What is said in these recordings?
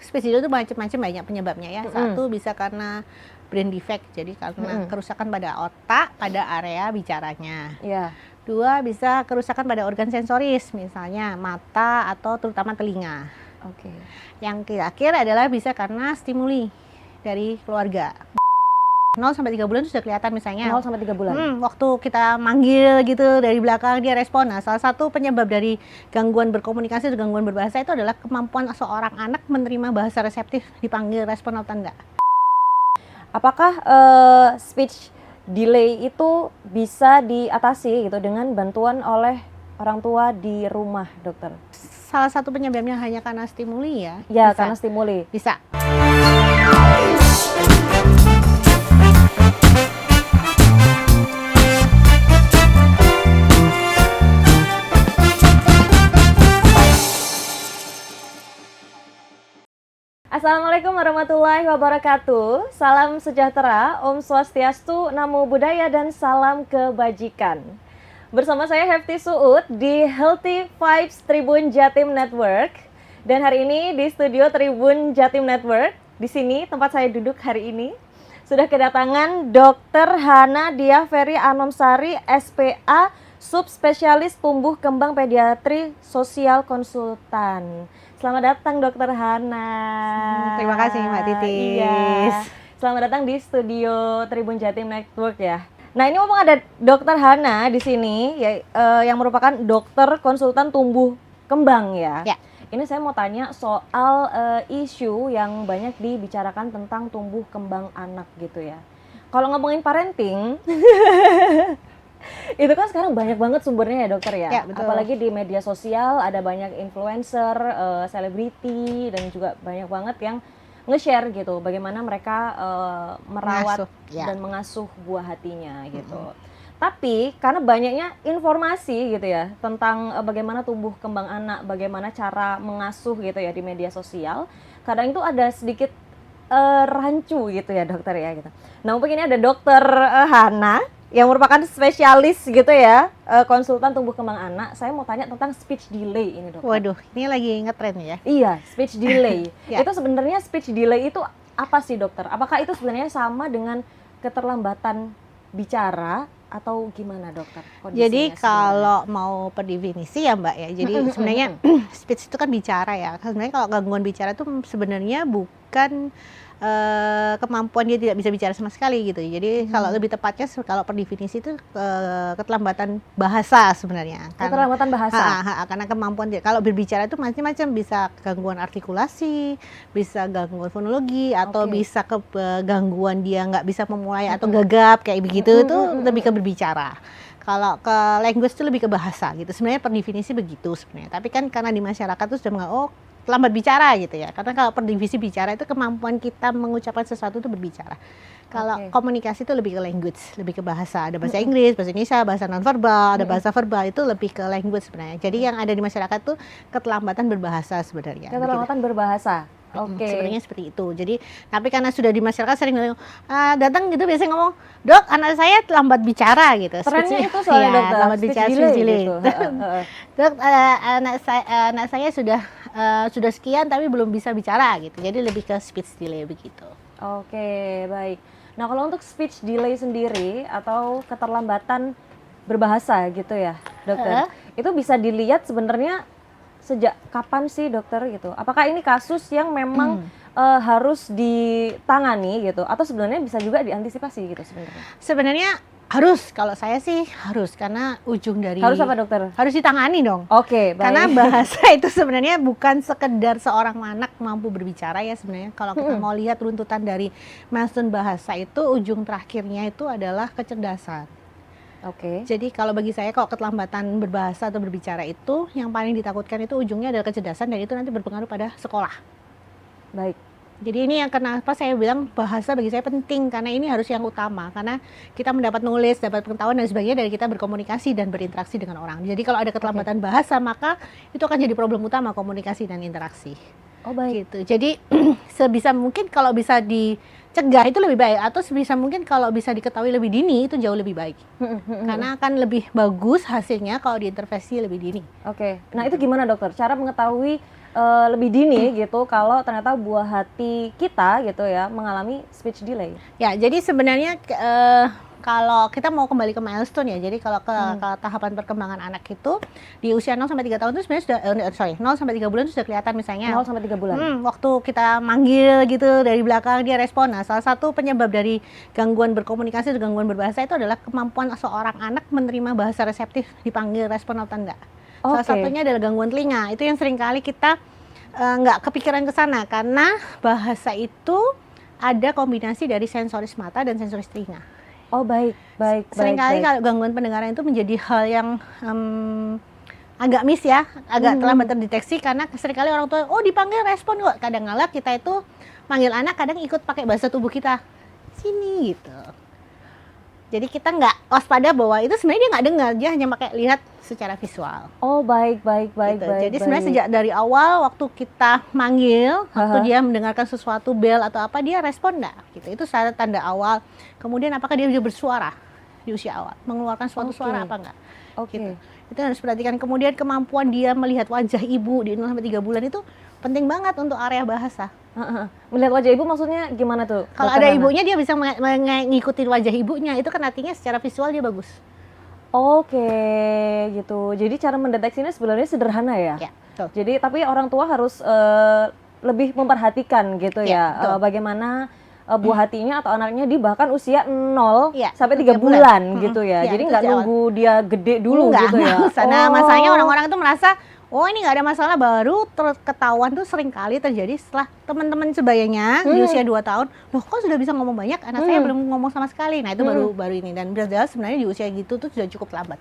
speech delay itu macam-macam, banyak penyebabnya ya. Satu bisa karena brain defect, jadi karena kerusakan pada otak, pada area bicaranya. Iya. Dua, bisa kerusakan pada organ sensoris, misalnya mata atau terutama telinga. Oke. Yang terakhir adalah bisa karena stimuli dari keluarga. 0 sampai 3 bulan itu sudah kelihatan misalnya. 0 sampai 3 bulan. Waktu kita manggil gitu dari belakang dia respon. Nah, salah satu penyebab dari gangguan berkomunikasi atau gangguan berbahasa itu adalah kemampuan seorang anak menerima bahasa reseptif, dipanggil respon atau enggak. Apakah speech delay itu bisa diatasi gitu dengan bantuan oleh orang tua di rumah, dokter? Salah satu penyebabnya hanya karena stimuli ya? Ya, bisa. karena stimuli. Bisa. Assalamualaikum warahmatullahi wabarakatuh. Salam sejahtera, Om Swastiastu, Namo Buddhaya, dan salam kebajikan. Bersama saya Hefty Suud di Healthy Vibes Tribun Jatim Network. Dan hari ini di studio Tribun Jatim Network, di sini tempat saya duduk hari ini, sudah kedatangan Dr. Hana Diah Ferry Anomsari, SPA, Subspesialis Tumbuh Kembang Pediatri Sosial Konsultan. Selamat datang Dr. Hana. Terima kasih Mbak Titis. Iya. Selamat datang di studio Tribun Jatim Network ya. Nah, ini memang ada Dr. Hana di sini ya, yang merupakan dokter konsultan tumbuh kembang ya. Ya. Ini saya mau tanya soal isu yang banyak dibicarakan tentang tumbuh kembang anak gitu ya. Kalau ngomongin parenting itu kan sekarang banyak banget sumbernya ya dokter ya, betul. Apalagi di media sosial ada banyak influencer, selebriti, dan juga banyak banget yang nge-share gitu bagaimana mereka merawat dan mengasuh buah hatinya gitu. Tapi karena banyaknya informasi gitu ya tentang bagaimana tumbuh kembang anak, bagaimana cara mengasuh gitu ya di media sosial, kadang itu ada sedikit rancu gitu ya dokter ya gitu. Nah, mungkin ini ada Dokter Hana yang merupakan spesialis gitu ya, konsultan tumbuh kembang anak. Saya mau tanya tentang speech delay ini, dokter. Waduh, ini lagi ngetren ya. Iya, speech delay. Ya. Itu sebenarnya speech delay itu apa sih, dokter? Apakah itu sebenarnya sama dengan keterlambatan bicara atau gimana, dokter? Jadi kalau mau per definisi ya Mbak ya, jadi sebenarnya speech itu kan bicara ya. Sebenarnya kalau gangguan bicara itu sebenarnya bukan kemampuan dia tidak bisa bicara sama sekali gitu. Jadi kalau lebih tepatnya kalau per definisi itu keterlambatan bahasa sebenarnya. Keterlambatan bahasa. Karena kemampuan dia kalau berbicara itu macam-macam, bisa gangguan artikulasi, bisa gangguan fonologi, atau bisa gangguan dia nggak bisa memulai atau gagap kayak begitu, itu lebih ke berbicara. Kalau ke language itu lebih ke bahasa gitu. Sebenarnya per definisi begitu sebenarnya. Tapi kan karena di masyarakat itu sudah menganggap lambat bicara gitu ya. Karena kalau per divisi bicara itu kemampuan kita mengucapkan sesuatu itu berbicara. Kalau komunikasi itu lebih ke language, lebih ke bahasa. Ada bahasa Inggris, bahasa Indonesia, bahasa nonverbal, ada bahasa verbal, itu lebih ke language sebenarnya. Jadi yang ada di masyarakat tuh keterlambatan berbahasa sebenarnya. Keterlambatan berbahasa. Sebenarnya seperti itu. Jadi, tapi karena sudah di masyarakat sering datang gitu biasanya ngomong, "Dok, anak saya lambat bicara," gitu. Trennya itu soalnya dokter, lambat bicara, speech delay. Gitu. Dok, anak saya sudah sekian tapi belum bisa bicara gitu. Jadi lebih ke speech delay begitu. Oke, baik. Nah, kalau untuk speech delay sendiri atau keterlambatan berbahasa gitu ya, dokter. Itu bisa dilihat sebenarnya sejak kapan sih, dokter gitu? Apakah ini kasus yang memang harus ditangani gitu, atau sebenarnya bisa juga diantisipasi gitu sebenarnya? Sebenarnya harus, kalau saya sih harus, karena ujung dari harus apa, dokter? Harus ditangani dong. Oke, baik. Karena bahasa itu sebenarnya bukan sekedar seorang anak mampu berbicara ya sebenarnya. Kalau kita mau lihat runtutan dari milestone bahasa itu, ujung terakhirnya itu adalah kecerdasan. Jadi kalau bagi saya kalau keterlambatan berbahasa atau berbicara itu yang paling ditakutkan itu ujungnya adalah kecerdasan, dan itu nanti berpengaruh pada sekolah. Baik. Jadi ini yang kenapa saya bilang bahasa bagi saya penting, karena ini harus yang utama, karena kita mendapat nulis, dapat pengetahuan dan sebagainya dari kita berkomunikasi dan berinteraksi dengan orang. Jadi kalau ada keterlambatan bahasa, maka itu akan jadi problem utama, komunikasi dan interaksi. Oh, baik. Gitu. Jadi sebisa mungkin kalau bisa dicegah itu lebih baik, atau sebisa mungkin kalau bisa diketahui lebih dini itu jauh lebih baik. Karena akan lebih bagus hasilnya kalau diintervensi lebih dini. Nah, itu gimana, dokter? Cara mengetahui lebih dini gitu kalau ternyata buah hati kita gitu ya mengalami speech delay? Ya, jadi sebenarnya kalau kita mau kembali ke milestone ya, jadi kalau ke tahapan perkembangan anak itu di usia 0 sampai 3 tahun itu sebenarnya sudah 0 sampai 3 bulan itu sudah kelihatan misalnya 0 sampai 3 bulan. Waktu kita manggil gitu dari belakang dia respon. Nah, salah satu penyebab dari gangguan berkomunikasi atau gangguan berbahasa itu adalah kemampuan seorang anak menerima bahasa reseptif dipanggil respon atau enggak. Salah satunya adalah gangguan telinga. Itu yang seringkali kita nggak kepikiran ke sana karena bahasa itu ada kombinasi dari sensoris mata dan sensoris telinga. Oh baik. Seringkali kalau gangguan pendengaran itu menjadi hal yang agak miss ya, agak terlambat terdeteksi karena seringkali orang tua, oh dipanggil respon kok. Kadang-kala kita itu manggil anak kadang ikut pakai bahasa tubuh kita, sini gitu. Jadi kita nggak waspada bahwa itu sebenarnya dia nggak dengar, dia hanya pakai lihat secara visual. Oh baik. Gitu. Jadi sebenarnya sejak dari awal waktu kita manggil, waktu dia mendengarkan sesuatu bel atau apa dia respon nggak? Gitu. Itu tanda awal. Kemudian apakah dia bisa bersuara di usia awal, mengeluarkan suatu suara apa enggak? Gitu. Itu harus perhatikan. Kemudian kemampuan dia melihat wajah ibu di 0 sampai 3 bulan itu penting banget untuk area bahasa. Melihat wajah ibu maksudnya gimana tuh? Kalau ada ibunya dia bisa mengikuti wajah ibunya, itu kan artinya secara visual dia bagus. Oke, gitu. Jadi cara mendeteksinya sebenarnya sederhana ya? Ya, betul. Jadi tapi orang tua harus lebih memperhatikan gitu ya, bagaimana buah hatinya atau anaknya di bahkan usia 0 sampai 3 bulan gitu ya. Jadi nggak nunggu dia gede dulu gitu ya. Nah, masalahnya orang-orang itu merasa oh ini nggak ada masalah, baru ketahuan tuh sering kali terjadi setelah teman-teman sebayanya di usia 2 tahun, loh kok sudah bisa ngomong banyak, anak saya belum ngomong sama sekali. Nah itu baru ini, dan jelas sebenarnya di usia gitu tuh sudah cukup lambat.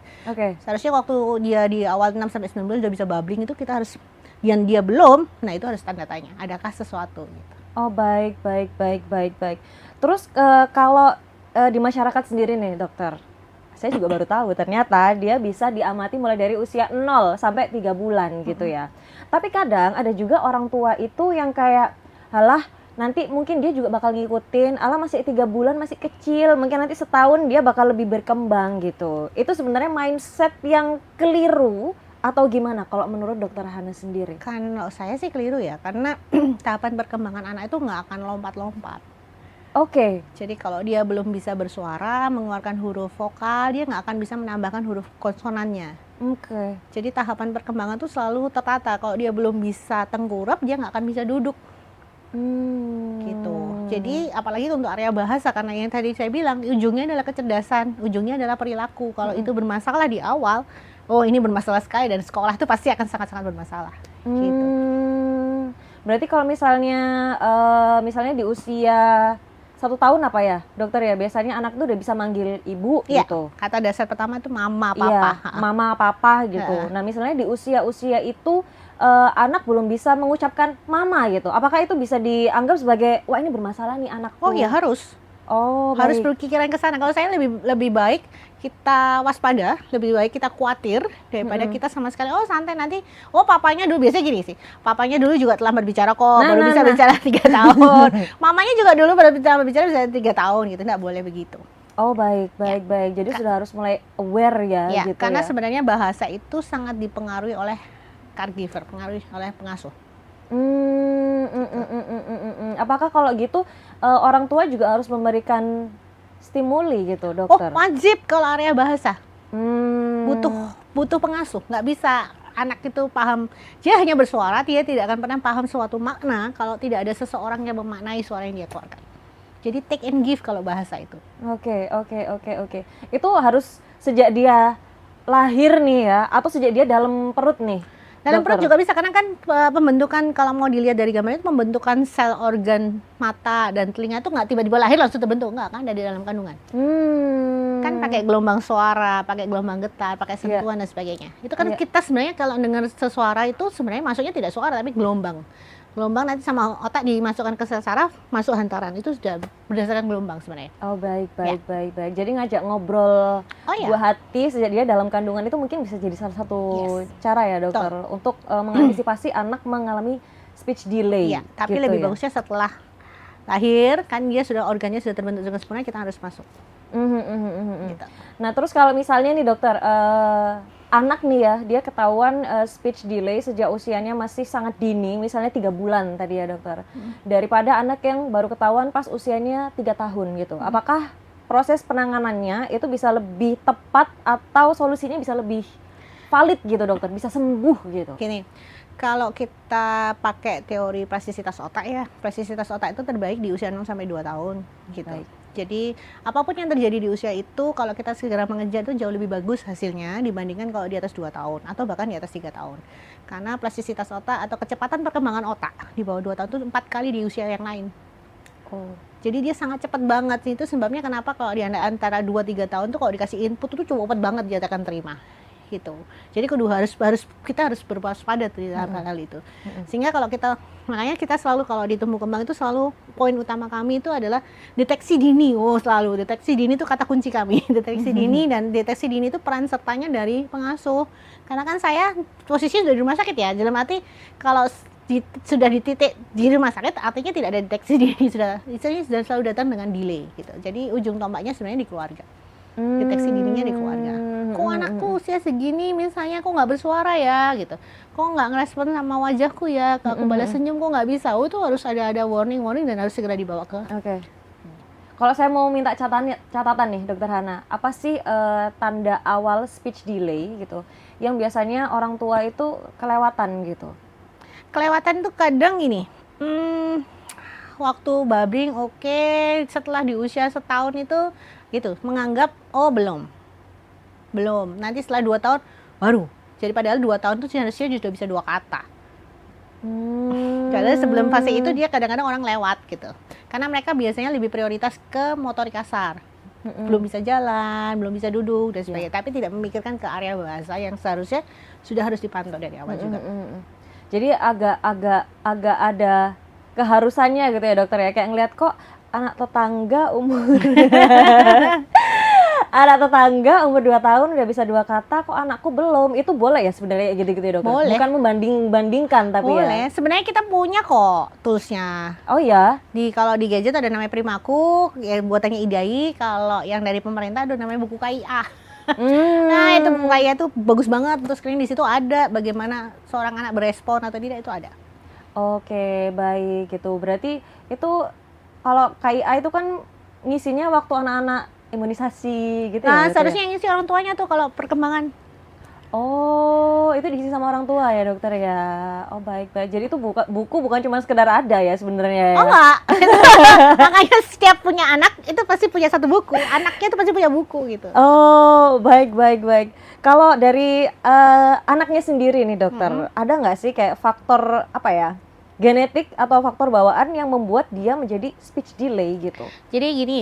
Seharusnya waktu dia di awal 6 sampai 9 bulan sudah bisa babbling itu kita harus, yang dia belum, nah itu harus tanda tanya, adakah sesuatu gitu. Oh baik. Terus kalau di masyarakat sendiri nih dokter, saya juga baru tahu ternyata dia bisa diamati mulai dari usia 0 sampai 3 bulan gitu ya. Tapi kadang ada juga orang tua itu yang kayak, halah nanti mungkin dia juga bakal ngikutin, alah masih 3 bulan masih kecil, mungkin nanti setahun dia bakal lebih berkembang gitu. Itu sebenarnya mindset yang keliru atau gimana kalau menurut dokter Hana sendiri? Kalau saya sih keliru ya, karena tahapan perkembangan anak itu nggak akan lompat-lompat. Jadi kalau dia belum bisa bersuara, mengeluarkan huruf vokal, dia nggak akan bisa menambahkan huruf konsonannya. Jadi tahapan perkembangan itu selalu tertata. Kalau dia belum bisa tengkurap, dia nggak akan bisa duduk. Gitu. Jadi apalagi untuk area bahasa, karena yang tadi saya bilang, ujungnya adalah kecerdasan, ujungnya adalah perilaku. Kalau itu bermasalah di awal, oh ini bermasalah sekali, dan sekolah itu pasti akan sangat-sangat bermasalah. Gitu. Berarti kalau misalnya di usia 1 tahun apa ya dokter ya, biasanya anak tuh udah bisa manggil ibu gitu. Kata dasar pertama itu mama, papa. Mama, papa gitu. Nah misalnya di usia itu anak belum bisa mengucapkan mama gitu. Apakah itu bisa dianggap sebagai, wah ini bermasalah nih anakku? Oh ya harus. Harus berpikiran ke sana. Kalau saya lebih baik kita waspada, lebih baik kita khawatir daripada kita sama sekali santai nanti. Papanya dulu biasanya gini sih. Papanya dulu juga terlambat bicara kok, baru bisa bicara 3 tahun. Mamanya juga dulu baru bicara bisa 3 tahun gitu. Enggak boleh begitu. Baik. Jadi sudah harus mulai aware ya gitu karena ya. sebenarnya bahasa itu sangat dipengaruhi oleh caregiver, pengaruhi oleh pengasuh. Apakah kalau gitu orang tua juga harus memberikan stimuli gitu dokter? Wajib kalau area bahasa. Butuh pengasuh. Nggak bisa anak itu paham, dia hanya bersuara, dia tidak akan pernah paham suatu makna kalau tidak ada seseorang yang memaknai suara yang dia keluarkan. Jadi take and give kalau bahasa itu. Oke. Itu harus sejak dia lahir nih ya, atau sejak dia dalam perut nih? Dalam perut juga bisa, karena kan pembentukan, kalau mau dilihat dari gambar itu, pembentukan sel organ mata dan telinga itu nggak tiba-tiba lahir langsung terbentuk, nggak kan, dari dalam kandungan. Kan pakai gelombang suara, pakai gelombang getar, pakai sentuhan dan sebagainya. Itu kan kita sebenarnya kalau dengar sesuara itu sebenarnya masuknya tidak suara tapi gelombang. Gelombang nanti sama otak dimasukkan ke sel saraf, masuk hantaran, itu sudah berdasarkan gelombang sebenarnya. Baik. Jadi ngajak ngobrol buah hati sejak dia dalam kandungan itu mungkin bisa jadi salah satu cara ya dokter untuk mengantisipasi anak mengalami speech delay. Tapi lebih bagusnya setelah lahir, kan dia sudah organnya sudah terbentuk dengan sempurna, kita harus masuk. Gitu. Nah terus kalau misalnya nih dokter, anak nih ya, dia ketahuan speech delay sejak usianya masih sangat dini, misalnya 3 bulan tadi ya dokter, daripada anak yang baru ketahuan pas usianya 3 tahun gitu. Apakah proses penanganannya itu bisa lebih tepat atau solusinya bisa lebih valid gitu dokter, bisa sembuh gitu? Gini, kalau kita pakai teori plastisitas otak ya, plastisitas otak itu terbaik di usia 0 sampai 2 tahun gitu. Baik. Jadi apapun yang terjadi di usia itu kalau kita segera mengejar itu jauh lebih bagus hasilnya dibandingkan kalau di atas 2 tahun atau bahkan di atas 3 tahun. Karena plastisitas otak atau kecepatan perkembangan otak di bawah 2 tahun itu 4 kali di usia yang lain. Oh. Jadi dia sangat cepat banget, itu sebabnya kenapa kalau di antara 2-3 tahun tuh kalau dikasih input itu cepat banget dia akan terima gitu. Jadi kedua kita harus berwaspada di hal itu. Sehingga kalau makanya kita selalu kalau di tumbuh kembang itu selalu poin utama kami itu adalah deteksi dini. Selalu deteksi dini itu kata kunci kami. Deteksi dini, dan deteksi dini itu peran sertanya dari pengasuh. Karena kan saya posisinya sudah di rumah sakit ya. Dalam arti kalau sudah di titik di rumah sakit artinya tidak ada deteksi dini, sudah selalu datang dengan delay gitu. Jadi ujung tombaknya sebenarnya di keluarga. Deteksi dininya di keluarga. Kok anakku usia segini misalnya kok nggak bersuara ya gitu, kok nggak ngerespon sama wajahku ya, kalau aku balas senyum kok nggak bisa. Itu harus ada warning dan harus segera dibawa ke. Oke. Kalau saya mau minta catatan nih dokter Hana, apa sih tanda awal speech delay gitu yang biasanya orang tua itu kelewatan gitu? Kelewatan tuh kadang ini waktu babing oke, setelah di usia setahun itu gitu menganggap belum, nanti setelah 2 tahun baru. Jadi padahal 2 tahun tuh harusnya sudah bisa 2 kata. Karena sebelum fase itu dia kadang-kadang orang lewat gitu, karena mereka biasanya lebih prioritas ke motorik kasar, belum bisa jalan, belum bisa duduk dan sebagainya, tapi tidak memikirkan ke area bahasa yang seharusnya sudah harus dipantau dari awal juga. Jadi agak ada keharusannya gitu ya dokter ya, kayak ngeliat kok anak tetangga umur 2 tahun udah bisa 2 kata, kok anakku belum. Itu boleh ya sebenarnya gitu-gitu ya dokter? Boleh. Bukan membanding-bandingkan tapi boleh. ya? Boleh, sebenarnya kita punya kok toolsnya. Oh ya? Kalau di gadget ada namanya Primaku, ya buatannya IDAI. Kalau yang dari pemerintah ada namanya buku KIA. Nah itu buku KIA itu bagus banget, terus screen di situ ada bagaimana seorang anak berespon atau tidak, itu ada. Oke, baik gitu. Berarti itu kalau KIA itu kan ngisinya waktu anak-anak imunisasi gitu ya? Nah seharusnya yang ngisi orang tuanya tuh kalau perkembangan. Oh, itu diisi sama orang tua ya dokter ya? Oh baik. Jadi itu buku bukan cuma sekedar ada ya sebenarnya ya? Oh enggak. Makanya setiap punya anak itu pasti punya satu buku. Anaknya itu pasti punya buku gitu. Oh baik. Kalau dari anaknya sendiri nih dokter, ada nggak sih kayak faktor apa ya? Genetik atau faktor bawaan yang membuat dia menjadi speech delay gitu? Jadi gini,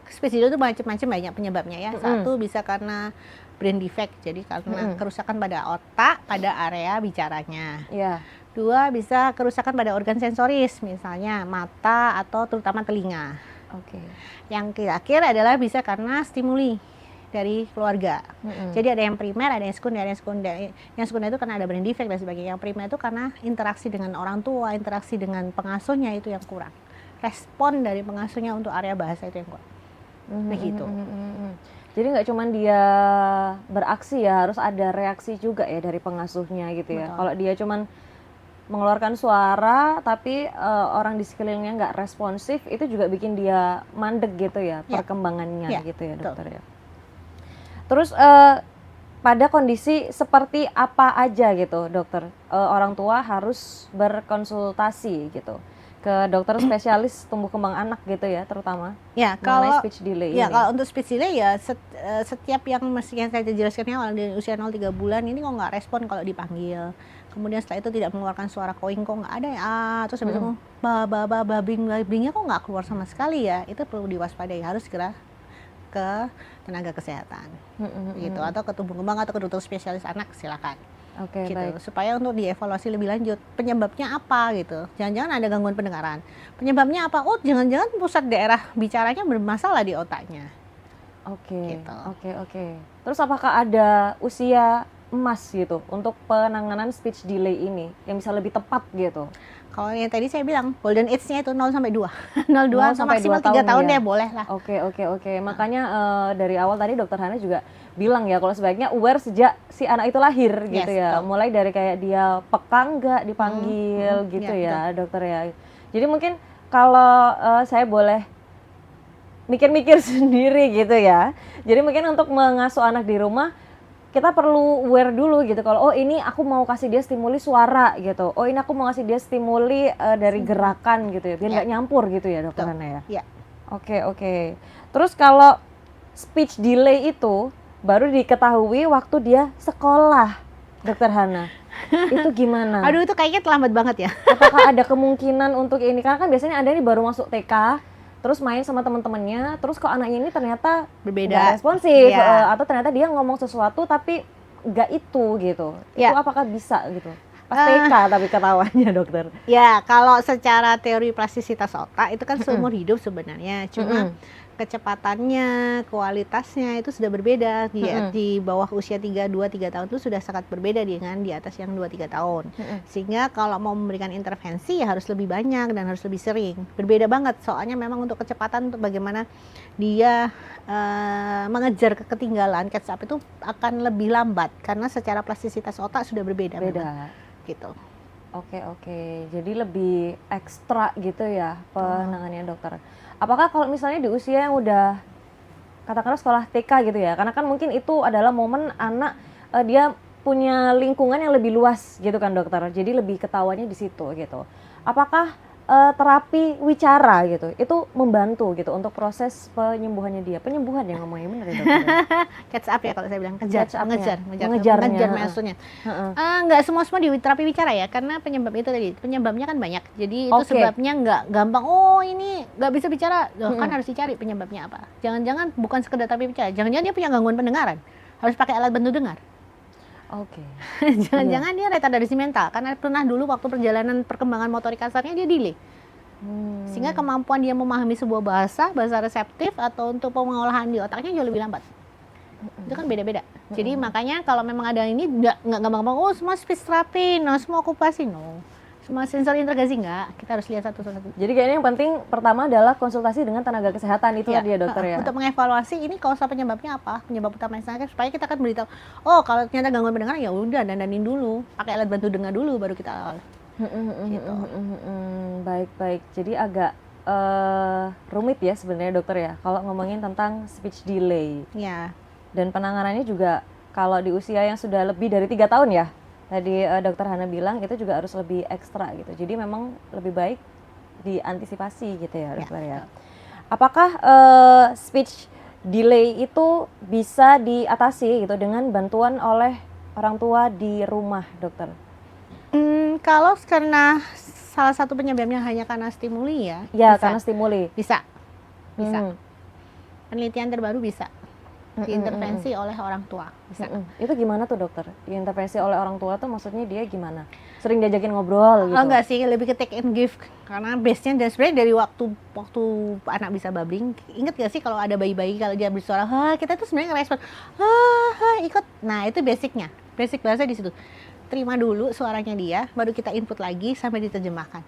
speech delay itu macam-macam, banyak penyebabnya ya. Satu bisa karena brain defect, jadi karena kerusakan pada otak, pada area bicaranya. Yeah. 2 bisa kerusakan pada organ sensoris, misalnya mata atau terutama telinga. Oke. Yang terakhir adalah bisa karena stimuli dari keluarga. Jadi ada yang primer, ada yang sekunder. Yang sekunder itu karena ada brain defect dan sebagainya. Yang primer itu karena interaksi dengan orang tua, interaksi dengan pengasuhnya itu yang kurang. Respon dari pengasuhnya untuk area bahasa itu yang kurang. Begitu. Jadi nggak cuma dia beraksi ya, harus ada reaksi juga ya dari pengasuhnya gitu ya. Kalau dia cuma mengeluarkan suara tapi orang di sekelilingnya nggak responsif, itu juga bikin dia mandek gitu ya, perkembangannya gitu ya dokter ya. Terus pada kondisi seperti apa aja gitu dokter, orang tua harus berkonsultasi gitu ke dokter spesialis tumbuh kembang anak gitu ya terutama ya kalau speech delay ya ini. Kalau untuk speech delay ya setiap yang saya jelaskan ya, di usia 0-3 bulan ini kok nggak respon kalau dipanggil, kemudian setelah itu tidak mengeluarkan suara koing kok nggak ada ya, terus habis itu babingnya kok nggak keluar sama sekali ya, itu perlu diwaspadai, harus segera ke tenaga kesehatan gitu, atau ke tumbuh kembang atau ke dokter spesialis anak, silakan. Oke, gitu, baik. supaya untuk dievaluasi lebih lanjut penyebabnya apa gitu. Jangan-jangan ada gangguan pendengaran, penyebabnya apa? Oh jangan-jangan pusat daerah bicaranya bermasalah di otaknya. Oke, gitu. Oke. Terus apakah ada usia emas gitu untuk penanganan speech delay ini yang bisa lebih tepat gitu? Kalau yang tadi saya bilang golden age-nya itu 0 sampai 2. 0 sampai maksimal 2 3 tahun ya? deh boleh lah. Oke. Makanya dari awal tadi Dokter Hana juga bilang ya kalau sebaiknya aware sejak si anak itu lahir gitu ya. Betul. Mulai dari kayak dia peka nggak dipanggil gitu ya, dokter ya. Jadi mungkin kalau saya boleh mikir-mikir sendiri gitu ya. Jadi mungkin untuk mengasuh anak di rumah kita perlu aware dulu gitu kalau oh ini aku mau kasih dia stimuli suara gitu, oh ini aku mau kasih dia stimuli dari gerakan gitu ya, biar nggak nyampur gitu ya dokter Hana ya. Oke. Terus kalau speech delay itu baru diketahui waktu dia sekolah, dokter Hana, itu gimana? Aduh itu kayaknya terlambat banget ya. Apakah ada kemungkinan untuk ini, karena kan biasanya ada nih baru masuk TK terus main sama teman-temannya, terus kok anaknya ini ternyata Berbeda, nggak responsif, atau ternyata dia ngomong sesuatu tapi nggak itu gitu. Itu apakah bisa gitu? Pas TK tapi ketawanya dokter. Ya kalau secara teori plastisitas otak itu kan seumur hidup sebenarnya, cuma kecepatannya, kualitasnya itu sudah berbeda. Di bawah usia 2-3 tahun itu sudah sangat berbeda dengan di atas yang 2-3 tahun. Sehingga kalau mau memberikan intervensi ya harus lebih banyak dan harus lebih sering. Berbeda banget soalnya memang untuk kecepatan, untuk bagaimana dia mengejar ketinggalan, catch up itu akan lebih lambat karena secara plastisitas otak sudah berbeda. Gitu. Oke. Jadi lebih ekstra gitu ya penanganannya dokter. Apakah kalau misalnya di usia yang udah katakanlah sekolah TK gitu ya, karena kan mungkin itu adalah momen anak dia punya lingkungan yang lebih luas gitu kan dokter, jadi lebih ketawanya di situ gitu. Apakah terapi wicara gitu itu membantu gitu untuk proses penyembuhannya dia? Penyembuhan yang ngomongnya bener ya dokter? Catch up ya kalau saya bilang, mengejar maksudnya. Nggak semua di terapi bicara ya, karena penyebabnya kan banyak. Jadi itu sebabnya nggak gampang. Oh ini nggak bisa bicara, kan harus dicari penyebabnya apa. Jangan-jangan bukan sekedar terapi bicara, jangan-jangan dia punya gangguan pendengaran, harus pakai alat bantu dengar. Jangan-jangan dia retardasi mental karena pernah dulu waktu perjalanan perkembangan motorik kasarnya dia delay. Sehingga kemampuan dia memahami sebuah bahasa reseptif atau untuk pengolahan di otaknya jauh lebih lambat. Itu kan beda-beda. Jadi makanya kalau memang ada ini nggak gampang-gampang, oh semua speech therapy, semua okupasi, semua sensori integrasi enggak, kita harus lihat satu-satu. Jadi kayaknya yang penting pertama adalah konsultasi dengan tenaga kesehatan itu tadi ya dokter ya. Untuk mengevaluasi ini kausa penyebabnya apa, penyebab utamanya supaya kita akan beritahu, oh kalau ternyata gangguan pendengaran ya udah dandanin dulu, pakai alat bantu dengar dulu baru kita awal. Gitu. Baik. Jadi agak rumit ya sebenarnya dokter ya kalau ngomongin tentang speech delay. Ya. Dan penanganannya juga kalau di usia yang sudah lebih dari 3 tahun ya. Tadi dokter Hana bilang itu juga harus lebih ekstra gitu. Jadi memang lebih baik diantisipasi gitu ya dokter ya. Apakah speech delay itu bisa diatasi gitu dengan bantuan oleh orang tua di rumah dokter? Kalau karena salah satu penyebabnya hanya karena stimuli ya. Ya karena stimuli. Bisa. Penelitian terbaru bisa. Diintervensi oleh orang tua. Bisa. Itu gimana tuh dokter? Diintervensi oleh orang tua tuh maksudnya dia gimana? Sering diajakin ngobrol gitu? Enggak sih, lebih ke take and give. Karena base-nya dan sebenarnya dari waktu anak bisa babbling, inget gak sih kalau ada bayi-bayi kalau dia bersuara, kita tuh sebenarnya ngerespon, ikut. Nah itu basicnya, basic bahasa di situ. Terima dulu suaranya dia, baru kita input lagi sampai diterjemahkan.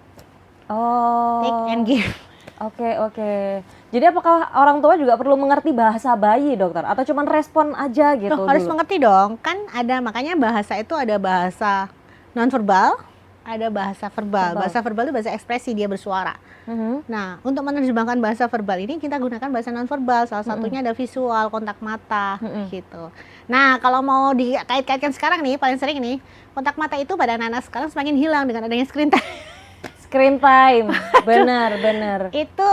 Take and give. Oke. Jadi apakah orang tua juga perlu mengerti bahasa bayi dokter? Atau cuma respon aja gitu? Harus mengerti dong, kan ada, makanya bahasa itu ada bahasa nonverbal, ada bahasa verbal. Bahasa verbal itu bahasa ekspresi, dia bersuara. Nah, untuk menerjemahkan bahasa verbal ini kita gunakan bahasa nonverbal, salah satunya ada visual, kontak mata, gitu. Nah, kalau mau dikait-kaitkan sekarang nih, paling sering nih, kontak mata itu pada anak-anak sekarang semakin hilang dengan adanya screen time. Screen time, benar. Itu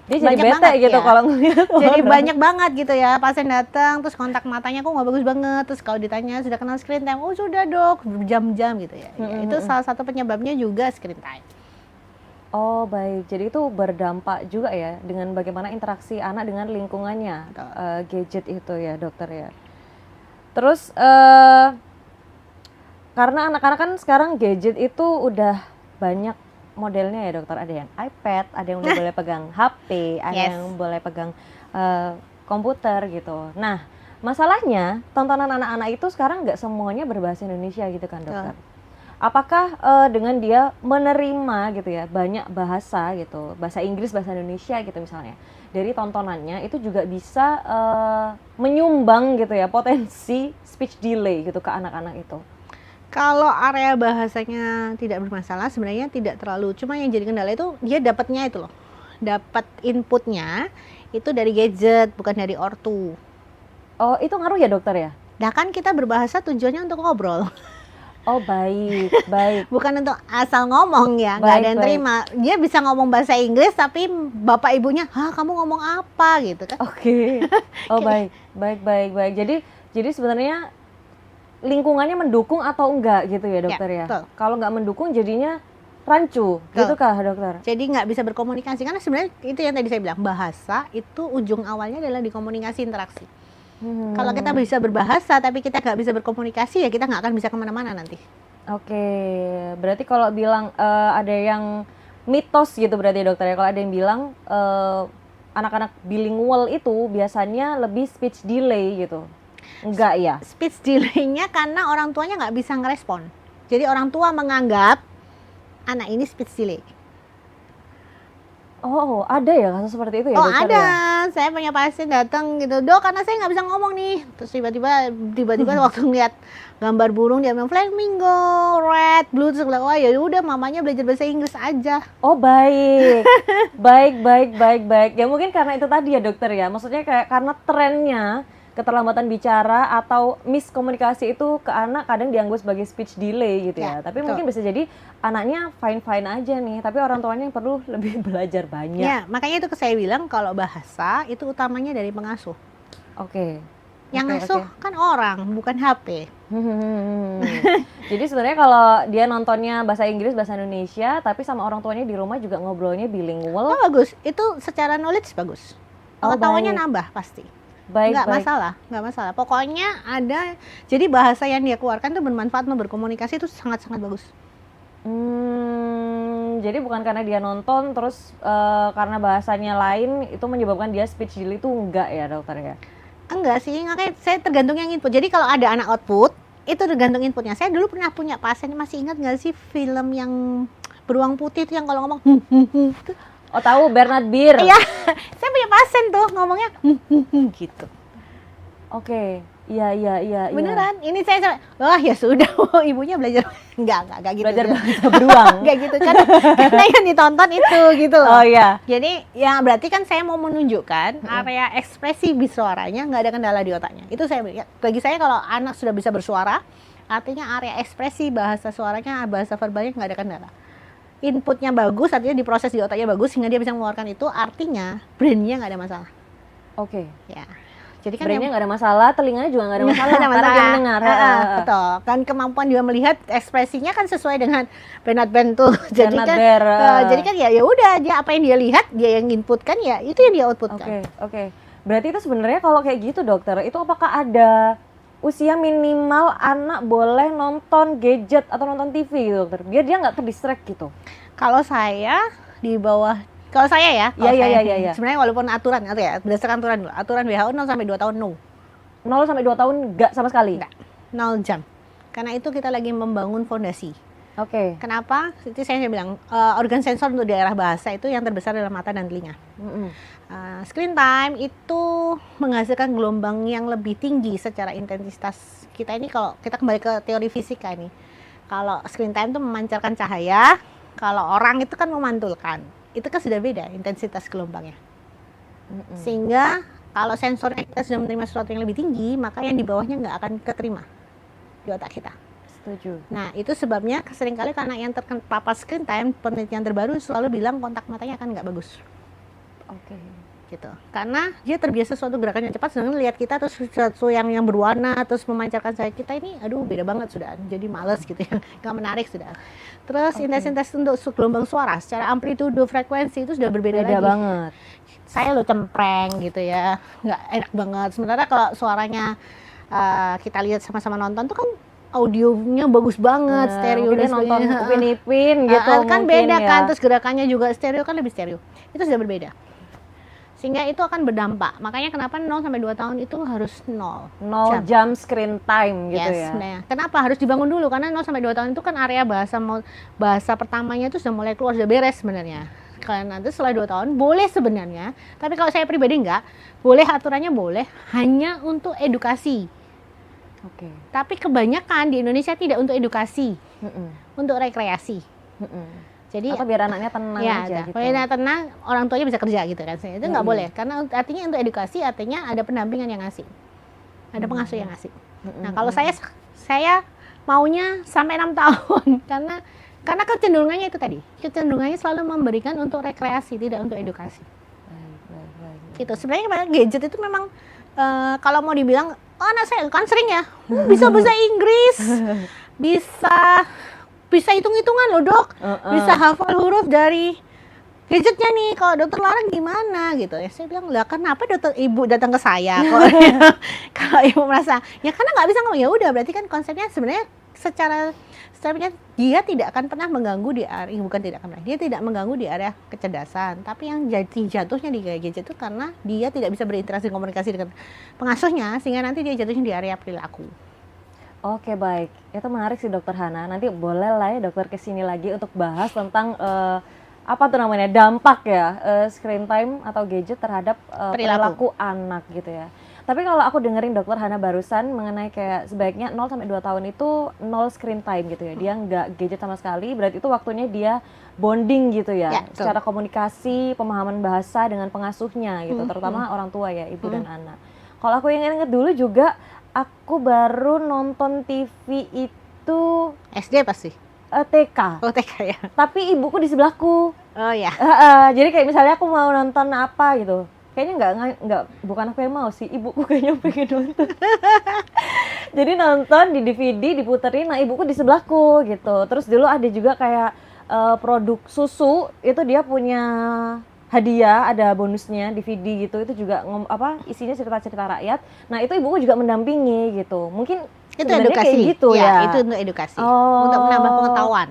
dia jadi bete gitu kalau ngeliat jadi banyak banget gitu ya, pasien datang terus kontak matanya kok nggak bagus banget, terus kalau ditanya sudah kenal screen time, oh sudah dok, berjam-jam gitu ya. Itu salah satu penyebabnya juga screen time. Oh baik, jadi itu berdampak juga ya dengan bagaimana interaksi anak dengan lingkungannya, gadget itu ya dokter ya. Terus karena anak-anak kan sekarang gadget itu udah banyak modelnya ya dokter, ada yang iPad, ada yang udah boleh pegang HP, ada yang boleh pegang komputer gitu. Nah masalahnya tontonan anak-anak itu sekarang nggak semuanya berbahasa Indonesia gitu kan dokter. Apakah dengan dia menerima gitu ya banyak bahasa gitu, bahasa Inggris, bahasa Indonesia gitu misalnya, dari tontonannya itu juga bisa menyumbang gitu ya potensi speech delay gitu ke anak-anak itu? Kalau area bahasanya tidak bermasalah, sebenarnya tidak terlalu. Cuma yang jadi kendala itu dia dapatnya itu loh, dapat inputnya itu dari gadget, bukan dari ortu. Oh, itu ngaruh ya dokter ya? Nah kan kita berbahasa tujuannya untuk ngobrol, Oh baik, baik, bukan untuk asal ngomong ya, nggak baik, ada yang baik. terima. Dia bisa ngomong bahasa Inggris tapi bapak ibunya, hah kamu ngomong apa gitu kan? Oke. Oh baik, baik, baik, baik. Jadi sebenarnya lingkungannya mendukung atau enggak gitu ya dokter ya? betul. Kalau nggak mendukung jadinya rancu, Betul. gitu kah dokter? Jadi nggak bisa berkomunikasi karena sebenarnya itu yang tadi saya bilang, bahasa itu ujung awalnya adalah di komunikasi interaksi. Kalau kita bisa berbahasa tapi kita nggak bisa berkomunikasi ya kita nggak akan bisa kemana-mana nanti. Oke, berarti kalau bilang ada yang mitos gitu berarti ya dokter ya, kalau ada yang bilang anak-anak bilingual itu biasanya lebih speech delay gitu, enggak ya? Speech delay-nya karena orang tuanya nggak bisa ngerespon. Jadi orang tua menganggap anak ini speech delay. Oh, ada ya kasus seperti itu ya Oh dokter ada, ya? saya punya pasien datang gitu, dok karena saya nggak bisa ngomong nih. Terus tiba-tiba waktu ngeliat gambar burung dia bilang flamingo, red, blue, terus bilang, wah ya udah mamanya belajar bahasa Inggris aja. Oh baik, baik, baik, baik, baik. Ya mungkin karena itu tadi ya dokter ya, maksudnya kayak karena trennya keterlambatan bicara atau miskomunikasi itu ke anak kadang dianggap sebagai speech delay gitu ya. Ya, Tapi betul. mungkin bisa jadi anaknya fine-fine aja nih, tapi orang tuanya yang perlu lebih belajar banyak. Ya, makanya itu saya bilang kalau bahasa itu utamanya dari pengasuh. Oke. Yang Oke, ngasuh oke. kan orang, bukan HP. Jadi sebenarnya kalau dia nontonnya bahasa Inggris, bahasa Indonesia, tapi sama orang tuanya di rumah juga ngobrolnya bilingual. Oh bagus, itu secara knowledge bagus. Oh, Pengetahuannya baik. nambah pasti. Baik, Nggak baik. masalah, nggak masalah. Pokoknya ada, jadi bahasa yang dia keluarkan itu bermanfaat untuk berkomunikasi itu sangat-sangat bagus. Jadi bukan karena dia nonton terus karena bahasanya lain itu menyebabkan dia speech delay itu enggak ya dokter ya? Enggak sih, makanya saya tergantung yang input. Jadi kalau ada anak output, itu tergantung inputnya. Saya dulu pernah punya pasien, masih ingat nggak sih film yang beruang putih itu yang kalau ngomong itu? Oh tahu Bernard Beer. Iya, saya punya pasien tuh ngomongnya gitu. Oke, iya. Beneran, ini saya, wah ya sudah, ibunya belajar, enggak gitu. Belajar bahasa beruang. Enggak gitu, karena yang ditonton itu gitu loh. Oh iya. Jadi ya berarti kan saya mau menunjukkan area ekspresi bersuaranya nggak ada kendala di otaknya. Itu saya, bagi saya kalau anak sudah bisa bersuara, artinya area ekspresi bahasa suaranya, bahasa verbalnya nggak ada kendala. Inputnya bagus, artinya diproses di otaknya bagus sehingga dia bisa mengeluarkan itu, artinya brainnya nggak ada masalah. Oke. Ya. Jadi kan Brainnya nggak ada masalah, telinganya juga nggak ada masalah nggak ada karena dia masalah. mendengar. Betul. Kan kemampuan dia melihat ekspresinya kan sesuai dengan Bernard Bear tuh. Jadi Bernard kan, Bear, jadi kan ya udah dia apa yang dia lihat, dia yang inputkan ya itu yang dia outputkan. Oke. Berarti itu sebenarnya kalau kayak gitu dokter, itu apakah ada usia minimal anak boleh nonton gadget atau nonton TV gitu dokter? Biar dia nggak terdistract gitu. Kalau saya di bawah, kalau saya ya, kalau saya Iya. sebenarnya walaupun aturan ya, berdasarkan aturan dulu. Aturan WHO 0 sampai 2 tahun no. 0 sampai 2 tahun nggak sama sekali? Nggak. 0 jam. Karena itu kita lagi membangun fondasi. Oke. Kenapa? Itu saya bilang organ sensor untuk daerah bahasa itu yang terbesar adalah mata dan telinga. Screen time itu menghasilkan gelombang yang lebih tinggi secara intensitas. Kita ini kalau kita kembali ke teori fisika ini, kalau screen time itu memancarkan cahaya, kalau orang itu kan memantulkan. Itu kan sudah beda intensitas gelombangnya. Sehingga kalau sensornya kita sudah menerima sesuatu yang lebih tinggi, maka yang di bawahnya nggak akan keterima di otak kita. Setuju. Nah, itu sebabnya seringkali karena yang terpapar screen time, penelitian terbaru selalu bilang kontak matanya akan nggak bagus. Oke. Gitu. Karena dia terbiasa suatu gerakan yang cepat, sedangkan lihat kita terus sesuatu yang berwarna, terus memancarkan cahaya kita ini, aduh beda banget sudah. Jadi males gitu ya, nggak menarik sudah. Terus intensitas untuk gelombang suara, secara amplitudo frekuensi itu sudah berbeda Beda lagi. banget. Saya lo cempreng gitu ya, nggak enak banget. Sementara kalau suaranya kita lihat sama-sama nonton tuh kan audionya bagus banget, stereo Mungkin dan dia nonton sebagainya. Upin Ipin gitu Kan mungkin beda ya. kan, terus gerakannya juga stereo kan lebih stereo. Itu sudah berbeda. Sehingga itu akan berdampak. Makanya kenapa 0 sampai 2 tahun itu harus 0 jam screen time gitu yes, ya. Nah, kenapa harus dibangun dulu? Karena 0 sampai 2 tahun itu kan area bahasa pertamanya itu sudah mulai keluar, sudah beres sebenarnya. Karena nanti setelah 2 tahun boleh sebenarnya, tapi kalau saya pribadi enggak, boleh aturannya boleh hanya untuk edukasi. Oke. Tapi kebanyakan di Indonesia tidak untuk edukasi, untuk rekreasi. Jadi atau biar anaknya tenang ya, aja gitu. Biar anaknya tenang, orang tuanya bisa kerja gitu kan. Itu nggak boleh, karena artinya untuk edukasi artinya ada pendampingan yang ngasih, ada pengasuh yang ngasih. Nah kalau saya maunya sampai 6 tahun karena kecenderungannya itu tadi, kecenderungannya selalu memberikan untuk rekreasi, tidak untuk edukasi. Baik. Gitu. Sebenarnya gadget itu memang kalau mau dibilang, oh anak saya kan sering ya, bisa bahasa Inggris, bisa hitung-hitungan loh dok, bisa hafal huruf dari gadgetnya nih. Kalau dokter larang gimana gitu ya? Saya bilang, lah kenapa ibu datang ke saya? Kalau ibu merasa ya karena nggak bisa ngomong, ya udah berarti kan konsepnya sebenarnya secara dia tidak akan pernah mengganggu di area, bukan tidak akan pernah, dia tidak mengganggu di area kecerdasan, tapi yang jatuhnya di gadget itu karena dia tidak bisa berinteraksi komunikasi dengan pengasuhnya, sehingga nanti dia jatuhnya di area perilaku. Oke baik, itu menarik sih dokter Hana. Nanti boleh lah ya dokter kesini lagi untuk bahas tentang apa tuh namanya, dampak ya screen time atau gadget terhadap perilaku anak gitu ya. Tapi kalau aku dengerin dokter Hana barusan mengenai kayak sebaiknya 0 sampai 2 tahun itu 0 screen time gitu ya. Dia nggak gadget sama sekali, berarti itu waktunya dia bonding gitu ya. Secara komunikasi, pemahaman bahasa dengan pengasuhnya gitu, terutama orang tua ya, ibu dan anak. Kalau aku ingat dulu juga, aku baru nonton TV itu SD pasti? TK. Oh TK ya. Tapi ibuku di sebelahku. Oh ya. Jadi kayak misalnya aku mau nonton apa gitu, kayaknya nggak bukan aku yang mau sih, ibuku kayaknya pengen nonton. Jadi nonton di DVD diputerin, nah ibuku di sebelahku gitu. Terus dulu ada juga kayak produk susu, itu dia punya hadiah, ada bonusnya DVD gitu, itu juga isinya cerita-cerita rakyat. Nah itu ibuku juga mendampingi gitu. Mungkin itu edukasi kayak gitu ya. Itu untuk edukasi, untuk menambah pengetahuan.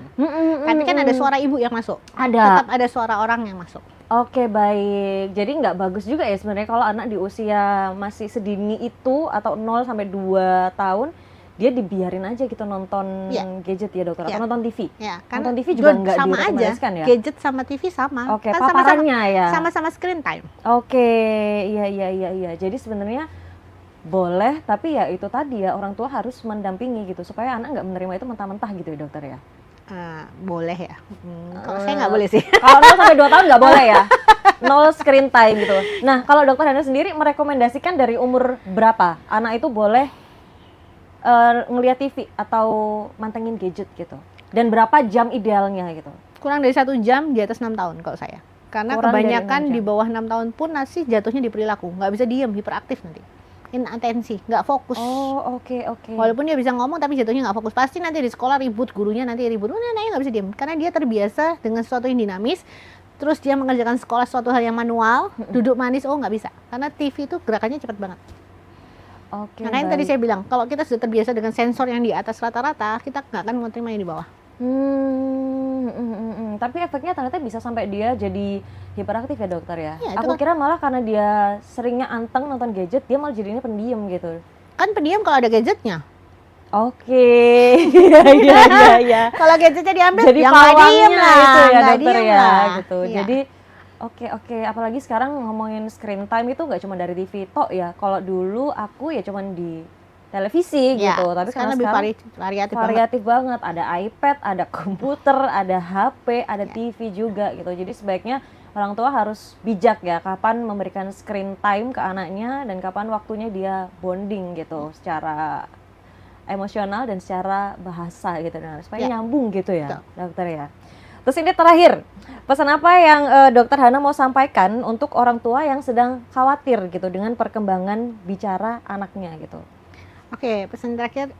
Tapi kan ada suara ibu yang masuk, tetap ada suara orang yang masuk. Oke baik, jadi nggak bagus juga ya sebenarnya kalau anak di usia masih sedini itu atau 0 sampai 2 tahun dia dibiarin aja gitu nonton gadget ya dokter, atau nonton TV. Nonton TV juga nggak direkomendasikan ya? Gadget sama TV sama. Oke, kan paparannya ya? Sama-sama screen time. Oke, iya. Jadi sebenarnya boleh, tapi ya itu tadi ya, orang tua harus mendampingi gitu supaya anak nggak menerima itu mentah-mentah gitu ya dokter ya? Boleh ya. Kalau saya nggak boleh sih. Kalau 0 sampai 2 tahun nggak boleh ya? 0 screen time gitu. Nah, kalau dokter Hana sendiri merekomendasikan dari umur berapa anak itu boleh ngelihat TV atau mantengin gadget gitu? Dan berapa jam idealnya gitu? Kurang dari 1 jam di atas 6 tahun kalau saya. Karena kebanyakan di bawah 6 tahun pun masih jatuhnya di perilaku. Nggak bisa diem, hiperaktif nanti. Inatensi, nggak fokus. Oh, oke. Walaupun dia bisa ngomong tapi jatuhnya nggak fokus. Pasti nanti di sekolah ribut, gurunya nanti ribut. Anaknya nggak bisa diem. Karena dia terbiasa dengan sesuatu yang dinamis. Terus dia mengerjakan sekolah suatu hal yang manual, duduk manis, nggak bisa. Karena TV itu gerakannya cepat banget. Oke. Makanya tadi saya bilang, kalau kita sudah terbiasa dengan sensor yang di atas rata-rata, kita nggak akan menerima yang di bawah. Tapi efeknya ternyata bisa sampai dia jadi hiperaktif ya dokter ya? Aku kan kira malah karena dia seringnya anteng nonton gadget, dia malah jadinya pendiam gitu. Kan pendiam kalau ada gadgetnya. Oke, iya. Kalau gadgetnya diambil, jadi yang pawangnya lah, itu ya dokter ya, gitu. Iya. Jadi oke. Apalagi sekarang ngomongin screen time itu nggak cuma dari TV tok ya. Kalau dulu aku ya cuma di televisi gitu, tapi sekarang lebih variatif banget. Ada iPad, ada komputer, ada HP, ada TV juga gitu. Jadi sebaiknya orang tua harus bijak ya, kapan memberikan screen time ke anaknya dan kapan waktunya dia bonding gitu, secara emosional dan secara bahasa gitu, supaya nyambung gitu ya, dokter ya. Terus ini terakhir, pesan apa yang dokter Hana mau sampaikan untuk orang tua yang sedang khawatir gitu dengan perkembangan bicara anaknya gitu? Oke, pesan terakhir,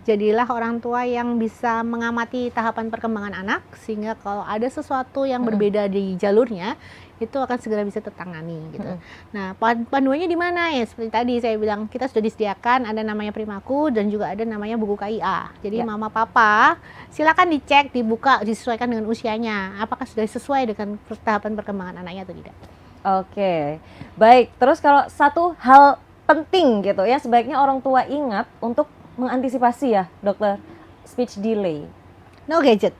jadilah orang tua yang bisa mengamati tahapan perkembangan anak, sehingga kalau ada sesuatu yang berbeda di jalurnya, itu akan segera bisa tertangani gitu. Nah, panduannya di mana ya? Seperti tadi saya bilang, kita sudah disediakan ada namanya Primaku dan juga ada namanya buku KIA. Jadi mama papa silakan dicek, dibuka, disesuaikan dengan usianya. Apakah sudah sesuai dengan tahapan perkembangan anaknya atau tidak? Oke, baik. Terus kalau satu hal penting gitu ya, sebaiknya orang tua ingat untuk mengantisipasi ya, dokter, speech delay. No gadget.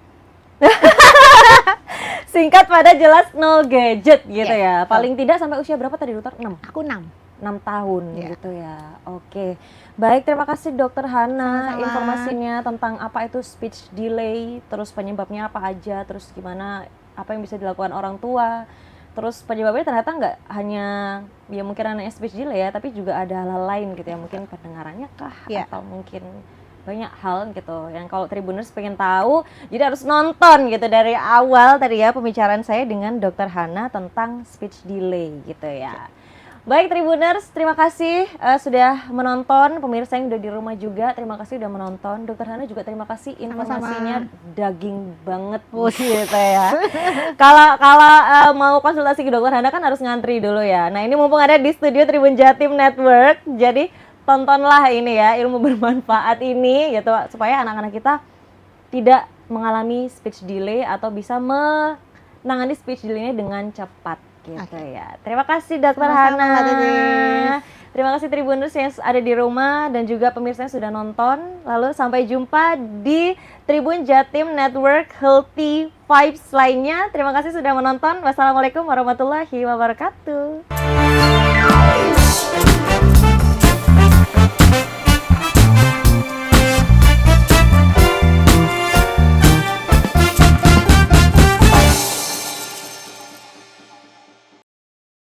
Singkat pada jelas, no gadget gitu Yes, ya. Paling tidak sampai usia berapa tadi dokter? 6? Aku 6. 6 tahun Iya. gitu ya. Oke. Baik, terima kasih Dokter Hana Sama-sama. informasinya tentang apa itu speech delay, terus penyebabnya apa aja, terus gimana apa yang bisa dilakukan orang tua. Terus penyebabnya ternyata nggak hanya ya mungkin anaknya speech delay ya, tapi juga ada hal-hal lain gitu ya, mungkin pendengarannya kah Iya. atau mungkin banyak hal gitu yang kalau Tribuners pengen tahu jadi harus nonton gitu dari awal tadi ya pembicaraan saya dengan Dokter Hana tentang speech delay gitu ya. Baik Tribuners, terima kasih sudah menonton, pemirsa yang udah di rumah juga terima kasih udah menonton. Dokter Hana juga terima kasih informasinya daging banget gitu ya. Kalau mau konsultasi ke Dokter Hana kan harus ngantri dulu ya. Nah ini mumpung ada di studio Tribun Jatim Network, jadi tontonlah ini ya ilmu bermanfaat ini gitu supaya anak-anak kita tidak mengalami speech delay atau bisa menangani speech delay-nya dengan cepat gitu ya. Terima kasih Dokter Sama-sama, Hana. Mbak Titis. Terima kasih Tribuners yang ada di rumah dan juga pemirsa yang sudah nonton. Lalu sampai jumpa di Tribun Jatim Network Healthy Vibes lainnya. Terima kasih sudah menonton. Wassalamualaikum warahmatullahi wabarakatuh.